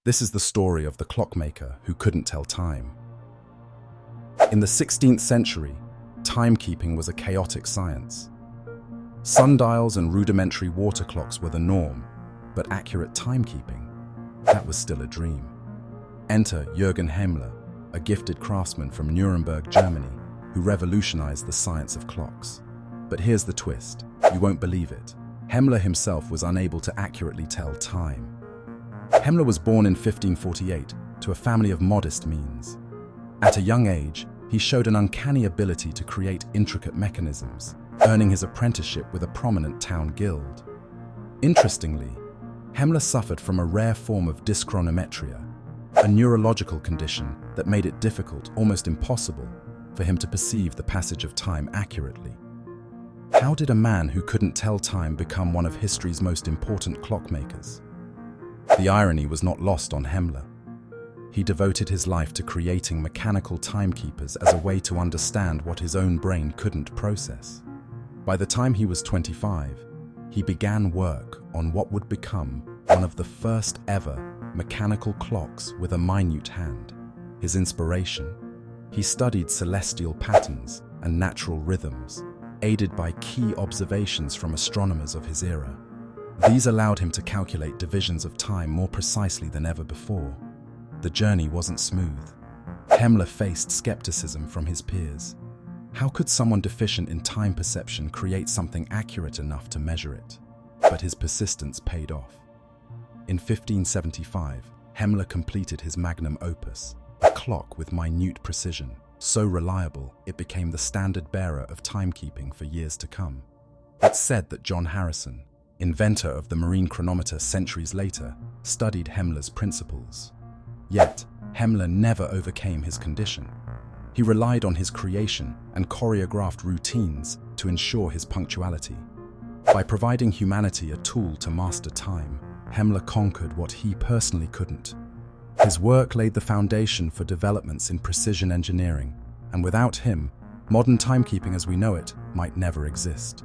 This is the story of the clockmaker who couldn't tell time. In the 16th century, timekeeping was a chaotic science. Sundials and rudimentary water clocks were the norm, but accurate timekeeping, that was still a dream. Enter Jürgen Hemmler, a gifted craftsman from Nuremberg, Germany, who revolutionized the science of clocks. But here's the twist. You won't believe it. Hemmler himself was unable to accurately tell time. Hemmler was born in 1548 to a family of modest means. At a young age, he showed an uncanny ability to create intricate mechanisms, earning his apprenticeship with a prominent town guild. Interestingly, Hemmler suffered from a rare form of dyschronometria, a neurological condition that made it difficult, almost impossible, for him to perceive the passage of time accurately. How did a man who couldn't tell time become one of history's most important clockmakers? The irony was not lost on Hemmler. He devoted his life to creating mechanical timekeepers as a way to understand what his own brain couldn't process. By the time he was 25, he began work on what would become one of the first ever mechanical clocks with a minute hand. His inspiration? He studied celestial patterns and natural rhythms, aided by key observations from astronomers of his era. These allowed him to calculate divisions of time more precisely than ever before. The journey wasn't smooth. Hemmler faced skepticism from his peers. How could someone deficient in time perception create something accurate enough to measure it? But his persistence paid off. In 1575, Hemmler completed his magnum opus, a clock with minute precision, so reliable it became the standard bearer of timekeeping for years to come. It's said that John Harrison, inventor of the marine chronometer centuries later, studied Hemmler's principles. Yet, Hemmler never overcame his condition. He relied on his creation and choreographed routines to ensure his punctuality. By providing humanity a tool to master time, Hemmler conquered what he personally couldn't. His work laid the foundation for developments in precision engineering, and without him, modern timekeeping as we know it might never exist.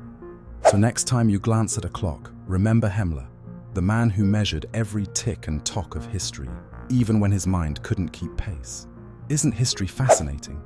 So next time you glance at a clock, remember Hemmler, the man who measured every tick and tock of history, even when his mind couldn't keep pace. Isn't history fascinating?